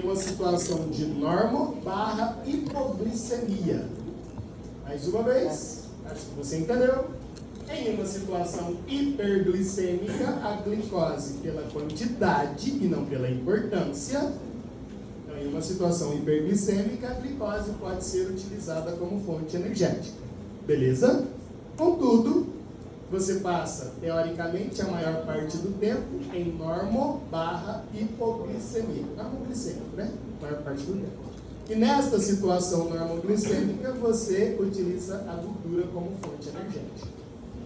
Uma situação de normo/hipoglicemia. Mais uma vez, acho que você entendeu. Em uma situação hiperglicêmica, a glicose pela quantidade e não pela importância. Então, em uma situação hiperglicêmica, a glicose pode ser utilizada como fonte energética. Beleza? Contudo, você passa, teoricamente, a maior parte do tempo em normo/hipoglicemia. Normoglicêmico, né? A maior parte do tempo. E nesta situação normoglicêmica, você utiliza a gordura como fonte energética,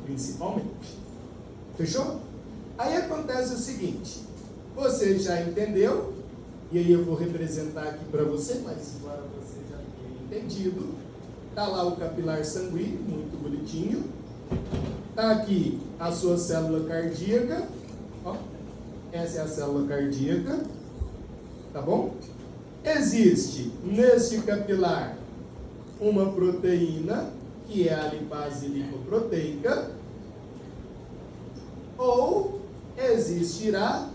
principalmente. Fechou? Aí acontece o seguinte, você já entendeu, e aí eu vou representar aqui para você, mas agora você já tem entendido. Está lá o capilar sanguíneo, muito bonitinho. Está aqui a sua célula cardíaca. Ó, essa é a célula cardíaca. Tá bom? Existe neste capilar uma proteína, que é a lipase lipoproteica, ou existirá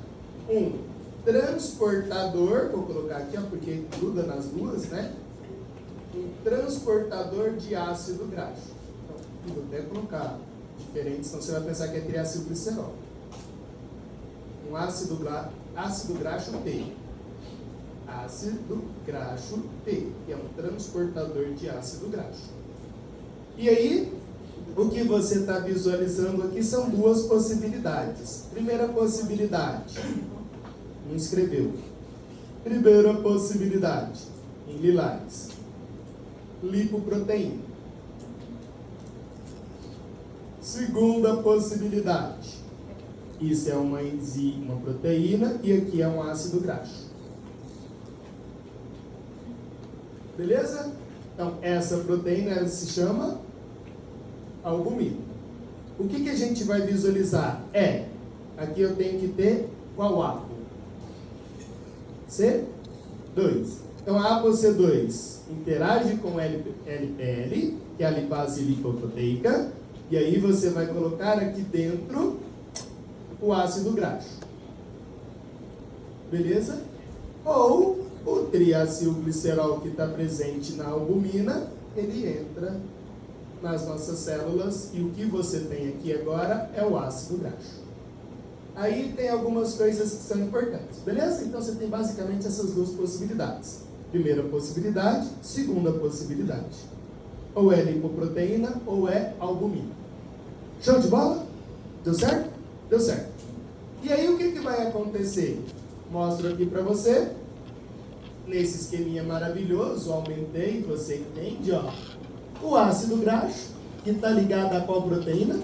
um transportador, vou colocar aqui, ó, porque gruda nas duas, né? Um transportador de ácido graxo. Então, vou até colocar diferente, senão você vai pensar que é triacilglicerol. Um ácido graxo T. Ácido graxo T, que é um transportador de ácido graxo. E aí, o que você está visualizando aqui são duas possibilidades. Primeira possibilidade, não escreveu. Primeira possibilidade, em lilás, lipoproteína. Segunda possibilidade, isso é uma enzima, uma proteína, e aqui é um ácido graxo. Beleza? Então, essa proteína ela se chama albumina. O que a gente vai visualizar? Aqui eu tenho que ter qual APO? C2. Então, a ApoC2 interage com LPL, que é a lipase lipoproteica, e aí você vai colocar aqui dentro o ácido graxo. Beleza? Ou o triacilglicerol que está presente na albumina, ele entra nas nossas células e o que você tem aqui agora é o ácido graxo. Aí tem algumas coisas que são importantes, beleza? Então você tem basicamente essas duas possibilidades. Primeira possibilidade, segunda possibilidade. Ou é lipoproteína ou é albumina. Show de bola? Deu certo? Deu certo. E aí o que vai acontecer? Mostro aqui para você. Nesse esqueminha maravilhoso, aumentei, você entende, ó. O ácido graxo, que está ligado a qual proteína?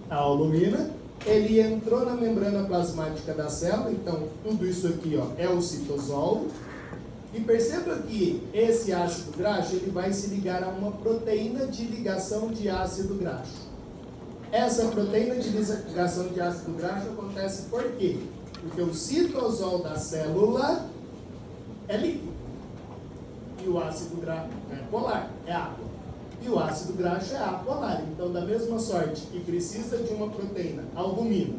A albumina. Ele entrou na membrana plasmática da célula, então tudo isso aqui, ó, é o citosol. E perceba que esse ácido graxo, ele vai se ligar a uma proteína de ligação de ácido graxo. Essa proteína de ligação de ácido graxo acontece por quê? Porque o citosol da célula é líquido. E o ácido graxo é polar, é água. E o ácido graxo é apolar. Então, da mesma sorte que precisa de uma proteína, albumina,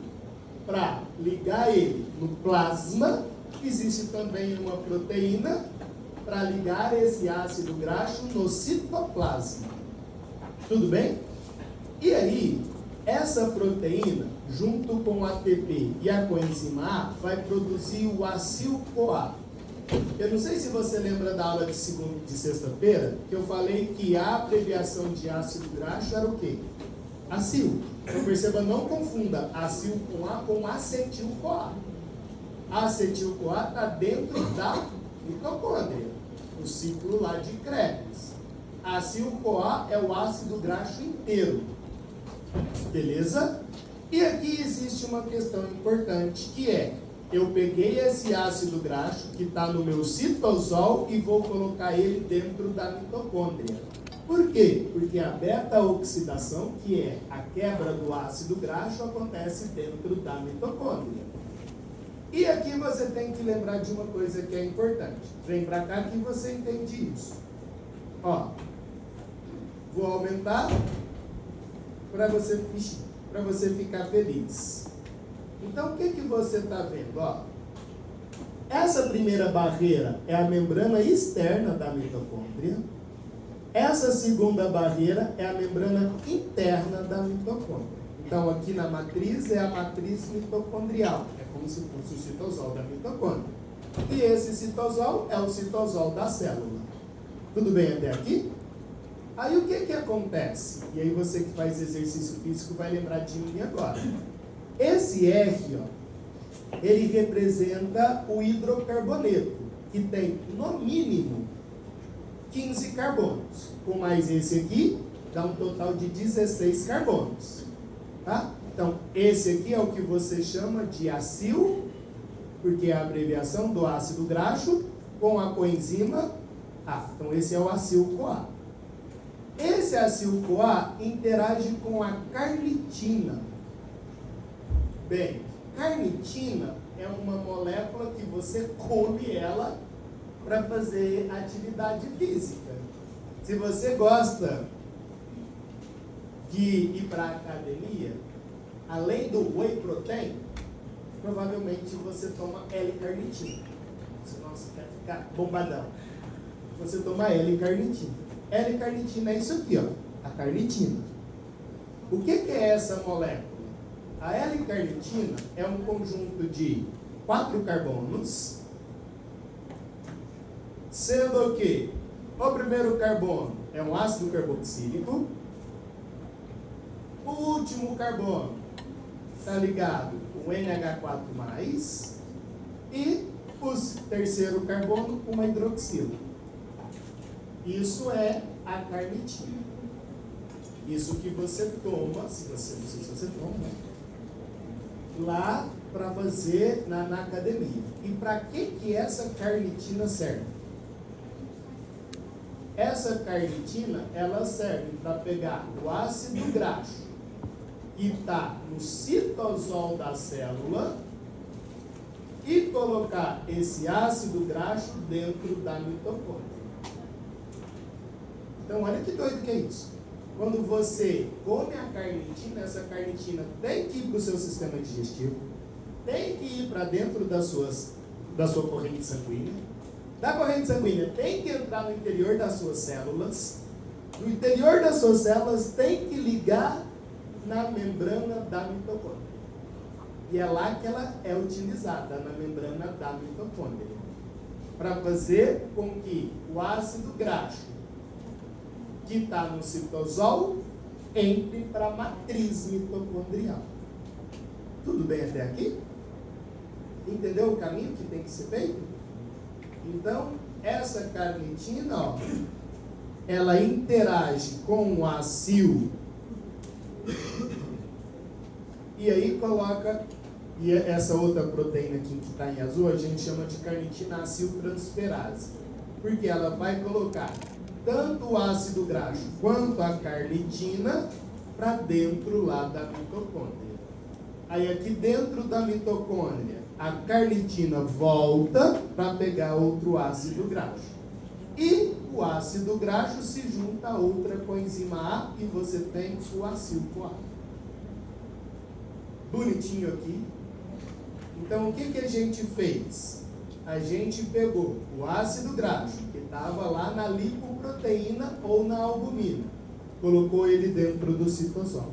para ligar ele no plasma, existe também uma proteína para ligar esse ácido graxo no citoplasma. Tudo bem? E aí, essa proteína, junto com o ATP e a coenzima A, vai produzir o acil-CoA. Eu não sei se você lembra da aula de sexta-feira, que eu falei que a abreviação de ácido graxo era o quê? Acil. Então perceba, não confunda acil-CoA com acetil-CoA. Acetil-CoA está dentro da mitocôndria, o ciclo lá de Krebs. Acil-CoA é o ácido graxo inteiro. Beleza? E aqui existe uma questão importante, que é: eu peguei esse ácido graxo que está no meu citosol e vou colocar ele dentro da mitocôndria. Por quê? Porque a beta-oxidação, que é a quebra do ácido graxo, acontece dentro da mitocôndria. E aqui você tem que lembrar de uma coisa que é importante. Vem para cá que você entende isso. Ó, vou aumentar para você ficar feliz. Então, o que você está vendo? Ó, Essa primeira barreira é a membrana externa da mitocôndria. Essa segunda barreira é a membrana interna da mitocôndria. Então, aqui na matriz é a matriz mitocondrial. É como se fosse o citosol da mitocôndria. E esse citosol é o citosol da célula. Tudo bem até aqui? Aí o que acontece? E aí você que faz exercício físico vai lembrar de mim agora. Esse R, ó, ele representa o hidrocarboneto, que tem no mínimo 15 carbonos. Com mais esse aqui, dá um total de 16 carbonos. Tá? Então, esse aqui é o que você chama de acil, porque é a abreviação do ácido graxo, com a coenzima A. Então, esse é o acil-CoA. Esse acil-CoA interage com a carnitina. Bem, carnitina é uma molécula que você come ela para fazer atividade física. Se você gosta de ir para a academia, além do whey protein, provavelmente você toma L-carnitina. Você não quer ficar bombadão. Você toma L-carnitina. L-carnitina é isso aqui, ó, a carnitina. O que é essa molécula? A L-carnitina é um conjunto de 4 carbonos, sendo que o primeiro carbono é um ácido carboxílico, o último carbono está ligado com NH4+, e o terceiro carbono com uma hidroxila. Isso é a carnitina. Isso que você toma, se você toma, né? Lá para fazer na academia. E para que essa carnitina serve? Essa carnitina, ela serve para pegar o ácido graxo que está no citosol da célula e colocar esse ácido graxo dentro da mitocôndria. Então, olha que doido que é isso. Quando você come a carnitina, essa carnitina tem que ir para o seu sistema digestivo, tem que ir para dentro da sua corrente sanguínea. Da corrente sanguínea tem que entrar no interior das suas células. No interior das suas células tem que ligar na membrana da mitocôndria. E é lá que ela é utilizada, na membrana da mitocôndria, para fazer com que o ácido graxo que está no citosol entre para a matriz mitocondrial. Tudo bem até aqui? Entendeu o caminho que tem que ser feito? Então, essa carnitina, ó, ela interage com o acil e aí coloca, e essa outra proteína aqui que está em azul, a gente chama de carnitina aciltransferase, porque ela vai colocar tanto o ácido graxo quanto a carnitina para dentro lá da mitocôndria. Aí aqui dentro da mitocôndria, a carnitina volta para pegar outro ácido graxo. E o ácido graxo se junta a outra coenzima A e você tem o acil-CoA. Bonitinho aqui. Então o que a gente fez? A gente pegou o ácido graxo, que estava lá na lipoproteína ou na albumina, colocou ele dentro do citosol.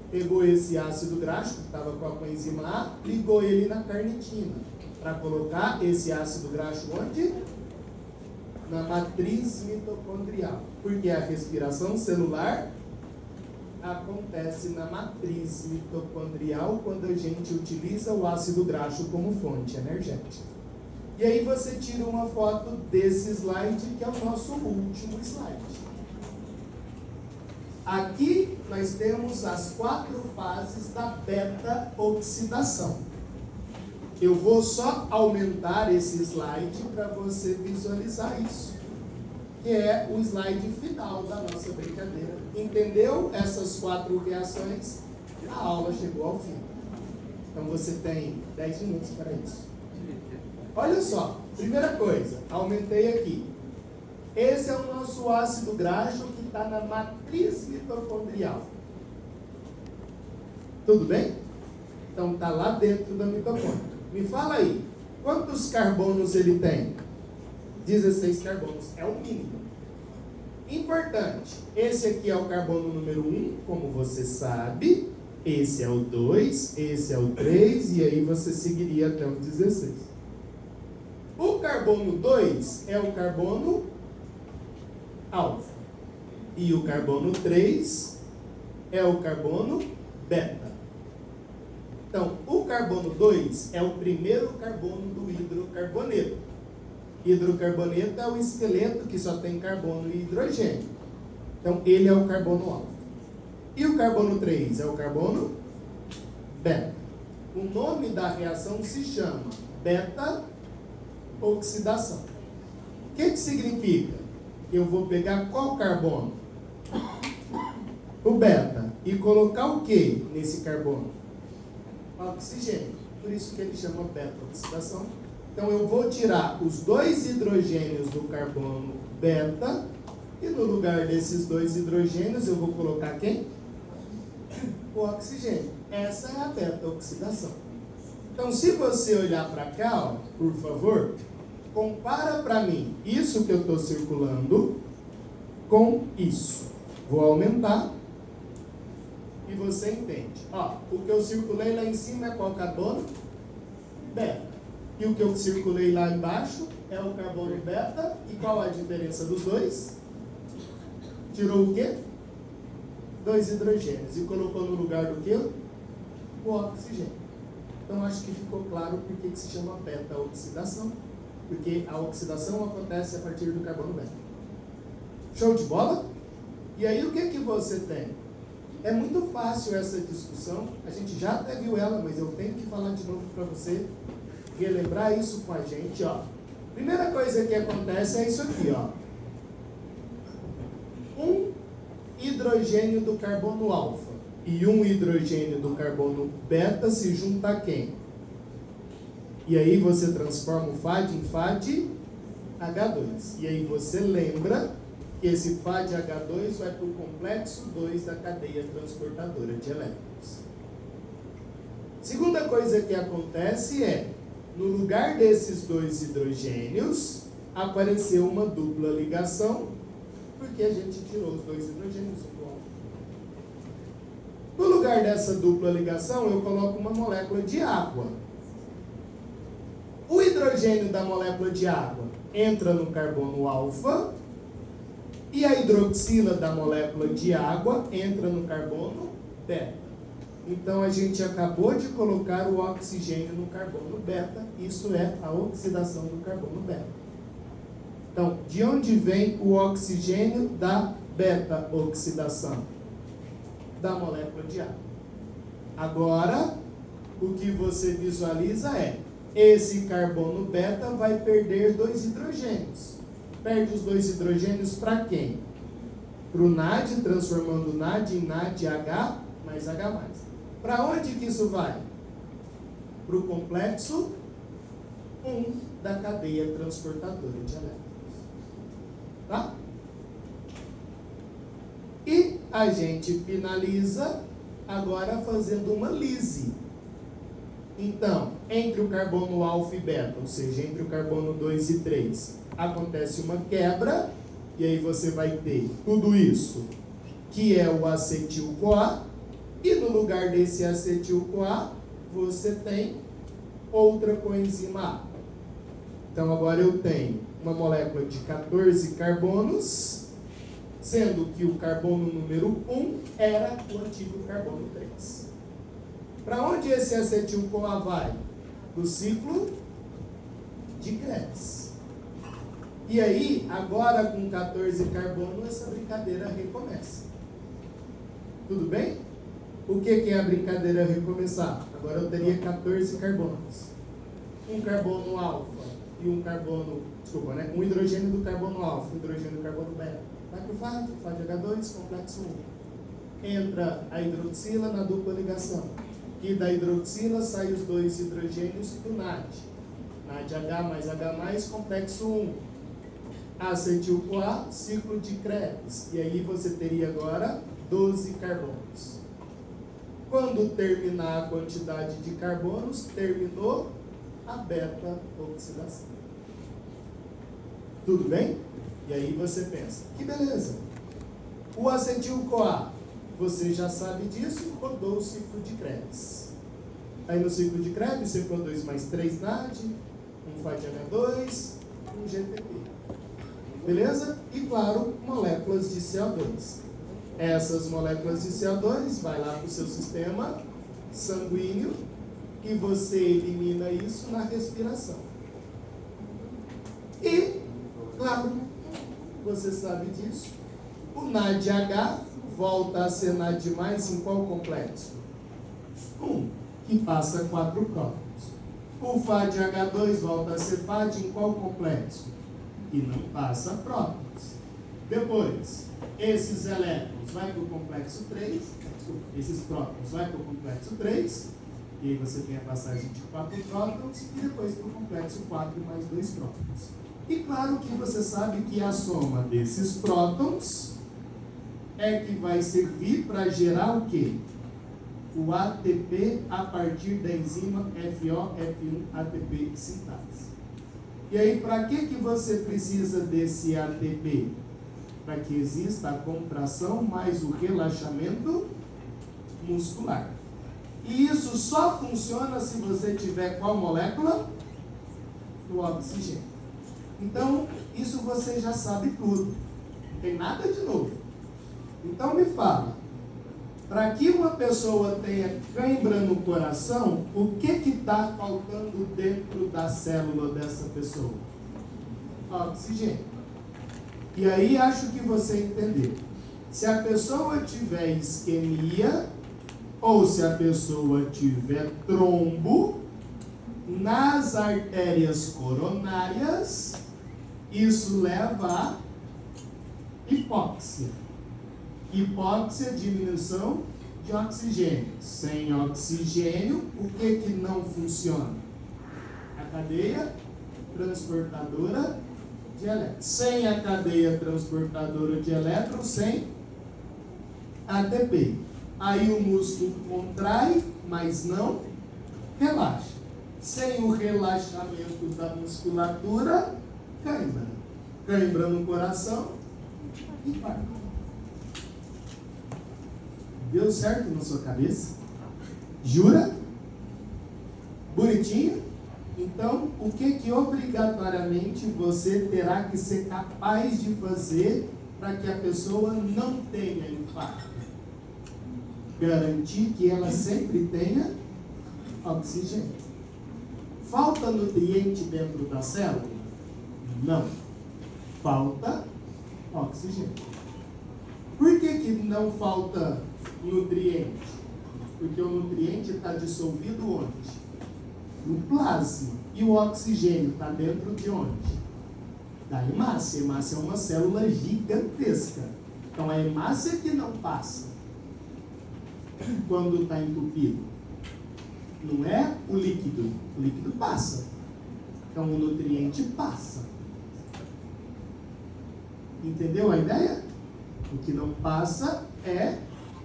Pegou esse ácido graxo, que estava com a coenzima A, ligou ele na carnitina, para colocar esse ácido graxo onde? Na matriz mitocondrial. Porque a respiração celular acontece na matriz mitocondrial quando a gente utiliza o ácido graxo como fonte energética. E aí você tira uma foto desse slide, que é o nosso último slide. Aqui nós temos as 4 fases da beta-oxidação. Eu vou só aumentar esse slide para você visualizar isso, que é o slide final da nossa brincadeira. Entendeu essas 4 reações? A aula chegou ao fim. Então você tem 10 minutos para isso. Olha só, primeira coisa, aumentei aqui. Esse é o nosso ácido graxo que está na matriz mitocondrial. Tudo bem? Então está lá dentro da mitocôndria. Me fala aí, Quantos carbonos ele tem? 16 carbonos, é o mínimo. Importante, esse aqui é o carbono número 1, como você sabe. Esse é o 2, esse é o 3, e aí você seguiria até o 16. O carbono 2 é o carbono alfa. E o carbono 3 é o carbono beta. Então, o carbono 2 é o primeiro carbono do hidrocarboneto. Hidrocarboneto é o esqueleto que só tem carbono e hidrogênio. Então, ele é o carbono alfa. E o carbono 3 é o carbono beta. O nome da reação se chama beta-oxidação. O que significa? Eu vou pegar qual carbono? O beta. E colocar o que nesse carbono? Oxigênio. Por isso que ele chama beta-oxidação. Então eu vou tirar os 2 hidrogênios do carbono beta, e no lugar desses 2 hidrogênios eu vou colocar quem? O oxigênio. Essa é a beta-oxidação. Então se você olhar para cá, ó, por favor, compara para mim isso que eu estou circulando com isso. Vou aumentar e você entende. Ó, o que eu circulei lá em cima é qual carbono? Beta. E o que eu circulei lá embaixo é o carbono beta. E qual a diferença dos dois? Tirou o quê? 2 hidrogênios. E colocou no lugar do quê? O oxigênio. Então acho que ficou claro por que se chama beta-oxidação. Porque a oxidação acontece a partir do carbono beta. Show de bola? E aí o que você tem? É muito fácil essa discussão. A gente já até viu ela, mas eu tenho que falar de novo para você relembrar isso com a gente, ó. Primeira coisa que acontece é isso aqui, ó. Um hidrogênio do carbono alfa e um hidrogênio do carbono beta se junta a quem? E aí você transforma o FAD em FAD H2. E aí você lembra que esse FAD H2 vai para o complexo 2 da cadeia transportadora de elétrons. Segunda coisa que acontece é, no lugar desses 2 hidrogênios, apareceu uma dupla ligação, porque a gente tirou os 2 hidrogênios do alfa. No lugar dessa dupla ligação, eu coloco uma molécula de água. O hidrogênio da molécula de água entra no carbono alfa, e a hidroxila da molécula de água entra no carbono beta. Então a gente acabou de colocar o oxigênio no carbono beta. Isso é a oxidação do carbono beta. Então, de onde vem o oxigênio da beta-oxidação? Da molécula de água. Agora, o que você visualiza é, esse carbono beta vai perder 2 hidrogênios. Perde os 2 hidrogênios para quem? Para o NAD, transformando o NAD em NADH mais H+. Para onde que isso vai? Para o complexo 1 da cadeia transportadora de elétrons. Tá? E a gente finaliza agora fazendo uma lise. Então, entre o carbono alfa e beta, ou seja, entre o carbono 2 e 3, acontece uma quebra, e aí você vai ter tudo isso, que é o acetil-CoA, e no lugar desse acetil-CoA, você tem outra coenzima A. Então agora eu tenho uma molécula de 14 carbonos, sendo que o carbono número 1 era o antigo carbono 3. Para onde esse acetil-CoA vai? Para o ciclo de Krebs. E aí, agora com 14 carbonos, essa brincadeira recomeça. Tudo bem? O que é a brincadeira recomeçar? Agora eu teria 14 carbonos. Um carbono alfa e um carbono... Desculpa, né? Um hidrogênio do carbono alfa, um hidrogênio do carbono beta. Vai para o FAD H2, complexo 1. Entra a hidroxila na dupla ligação. E da hidroxila saem os 2 hidrogênios do NAD. NADH mais H+, complexo 1. Acetil-CoA, ciclo de Krebs. E aí você teria agora 12 carbonos. Quando terminar a quantidade de carbonos, terminou a beta-oxidação. Tudo bem? E aí você pensa, que beleza. O acetil-CoA, você já sabe disso, rodou o ciclo de Krebs. Aí no ciclo de Krebs você produz mais 3 NAD, um FADH2, um GTP. Beleza? E claro, moléculas de CO2. Essas moléculas de CO2 vai lá para o seu sistema sanguíneo e você elimina isso na respiração. E, claro, você sabe disso, o NADH volta a ser NAD+ em qual complexo? Que passa 4 prótons. O FADH2 volta a ser FAD em qual complexo? Que não passa prótons. Depois, esses elétrons vai para o complexo 3, esses prótons vai para o complexo 3, e aí você tem a passagem de 4 prótons, e depois para o complexo 4 mais 2 prótons. E claro que você sabe que a soma desses prótons é que vai servir para gerar o quê? O ATP a partir da enzima FOF1 ATP sintase. E aí, para que você precisa desse ATP? Para que exista a contração mais o relaxamento muscular. E isso só funciona se você tiver qual molécula? O oxigênio. Então, isso você já sabe tudo. Não tem nada de novo. Então me fala, para que uma pessoa tenha cãibra no coração, o que está faltando dentro da célula dessa pessoa? Oxigênio. E aí acho que você entendeu. Se a pessoa tiver isquemia, ou se a pessoa tiver trombo nas artérias coronárias, isso leva a hipóxia. Hipóxia, diminuição de oxigênio. Sem oxigênio, o que não funciona? A cadeia transportadora de elétrons. Sem a cadeia transportadora de elétrons, sem ATP. Aí o músculo contrai, mas não relaxa. Sem o relaxamento da musculatura, cãibra. Cãibra no coração, infarto. Deu certo na sua cabeça? Jura? Bonitinho? Então, o que obrigatoriamente você terá que ser capaz de fazer para que a pessoa não tenha infarto? Garantir que ela sempre tenha oxigênio. Falta nutriente dentro da célula? Não. Falta oxigênio. Por que não falta nutriente? Porque o nutriente está dissolvido onde? No plasma. E o oxigênio está dentro de onde? Da hemácia. A hemácia é uma célula gigantesca. Então a hemácia que não passa quando está entupido. Não é o líquido. O líquido passa. Então o nutriente passa. Entendeu a ideia? O que não passa é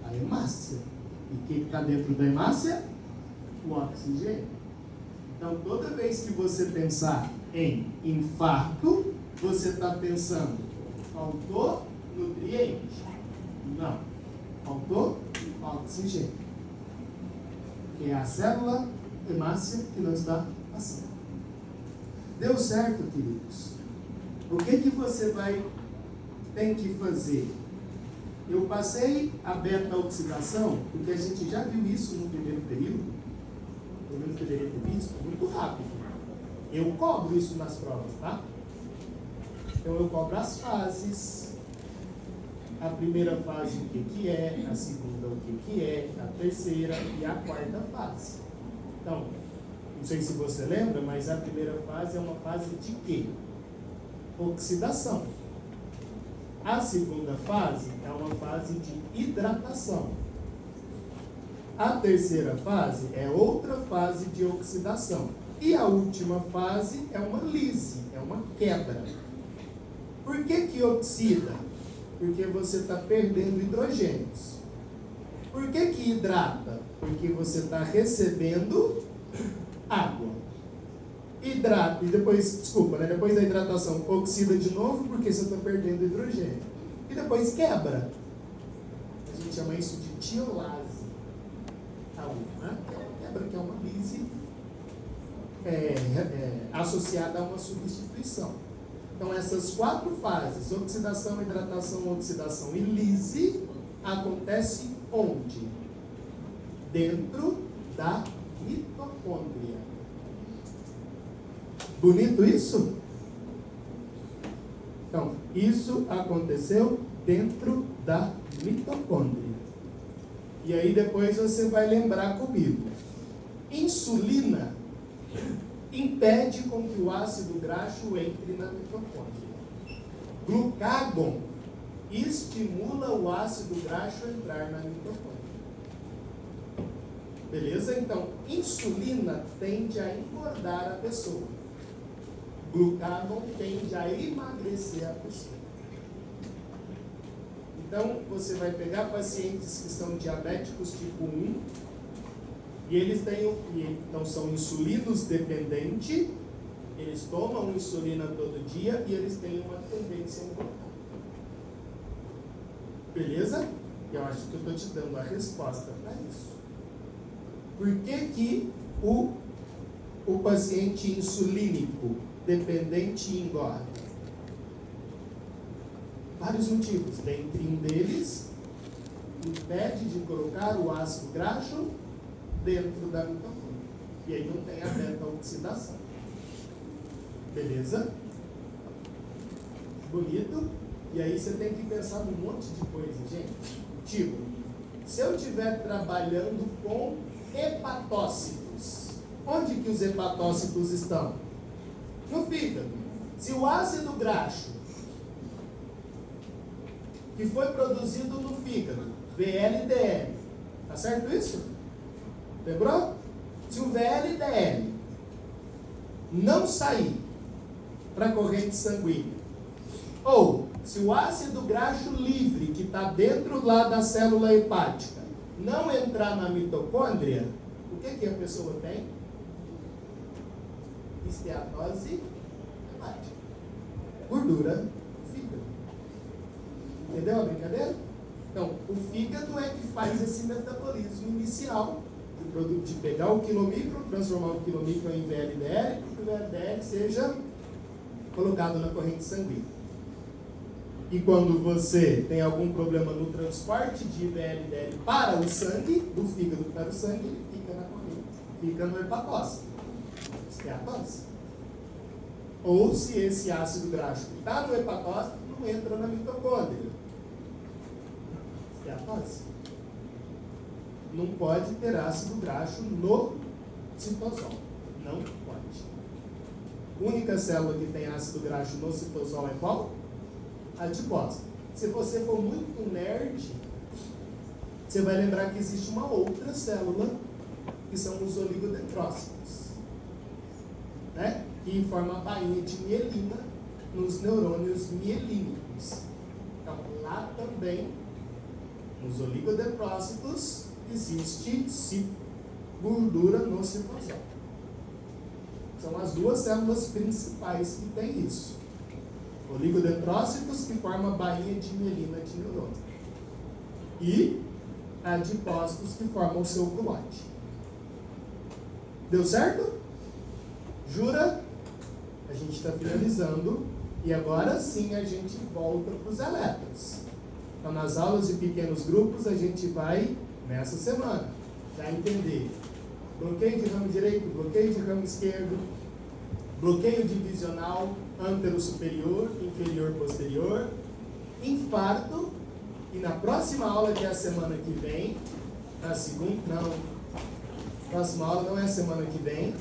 a hemácia. E o que está dentro da hemácia? O oxigênio. Então, toda vez que você pensar em infarto, você está pensando, faltou nutriente? Não. Faltou oxigênio. Que é a célula hemácia que não está passando. Deu certo, queridos? O que você tem que fazer? Eu passei a beta-oxidação, porque a gente já viu isso no primeiro período. Pelo menos deveria ter visto, muito rápido. Eu cobro isso nas provas, tá? Então eu cobro as fases. A primeira fase o que é, a segunda o que é, a terceira e a quarta fase. Então, não sei se você lembra, mas a primeira fase é uma fase de quê? Oxidação. A segunda fase é uma fase de hidratação. A terceira fase é outra fase de oxidação. E a última fase é uma lise, é uma quebra. Por que oxida? Porque você está perdendo hidrogênios. Por que hidrata? Porque você está recebendo água. hidrata, e depois, desculpa, né? Depois da hidratação, oxida de novo, porque você está perdendo hidrogênio. E depois quebra. A gente chama isso de tiolase. A uva, né? Quebra, que é uma lise associada a uma substituição. Então, essas 4 fases, oxidação, hidratação, oxidação e lise, acontece onde? Dentro da mitocôndria. Bonito isso? Então, isso aconteceu dentro da mitocôndria. E aí depois você vai lembrar comigo. Insulina impede com que o ácido graxo entre na mitocôndria. Glucagon estimula o ácido graxo a entrar na mitocôndria. Beleza? Então, insulina tende a engordar a pessoa. Glucagon tende a emagrecer a pessoa. Então, você vai pegar pacientes que são diabéticos tipo 1, e eles então são insulinos dependentes, eles tomam insulina todo dia e eles têm uma tendência a engordar. Beleza? Eu acho que eu estou te dando a resposta para isso. Por que o paciente insulínico dependente engorda? Vários motivos. Dentre um deles, impede de colocar o ácido graxo dentro da mitocôndria. E aí não tem a beta-oxidação. Beleza? Bonito? E aí você tem que pensar num monte de coisa, gente. Tipo, se eu estiver trabalhando com hepatócitos, onde que os hepatócitos estão? No fígado. Se o ácido graxo que foi produzido no fígado, VLDL, tá certo isso? Lembrou? Se o VLDL não sair para a corrente sanguínea, ou se o ácido graxo livre que está dentro lá da célula hepática não entrar na mitocôndria, o que a pessoa tem? Esteatose hepática. Gordura no fígado. Entendeu a brincadeira? Então, o fígado é que faz esse metabolismo inicial de pegar o quilomicro, transformar o quilomicro em VLDL, e que o VLDL seja colocado na corrente sanguínea. E quando você tem algum problema no transporte de VLDL para o sangue, do fígado para o sangue, ele fica na corrente, fica no hepatócito, esteatose. Ou se esse ácido graxo que está no hepatócito não entra na mitocôndria, esteatose. Não pode ter ácido graxo no citosol. Não pode. A única célula que tem ácido graxo no citosol é qual? Adipócito. Se você for muito nerd, você vai lembrar que existe uma outra célula, que são os oligodendrócitos, né? Que forma a bainha de mielina nos neurônios mielínicos. Então, lá também, nos oligodendrócitos, existe gordura no citosol. São as 2 células principais que tem isso. Oligodendrócitos, que formam a bainha de mielina de neurônio. E adipócitos, que formam o seu clote. Deu certo? Jura? A gente está finalizando. E agora sim a gente volta para os elétrons. Então, nas aulas de pequenos grupos, a gente vai, nessa semana, já entender bloqueio de ramo direito, bloqueio de ramo esquerdo, bloqueio divisional, antero superior, inferior posterior, infarto, e na próxima aula, que é a semana que vem, próxima aula não é a semana que vem,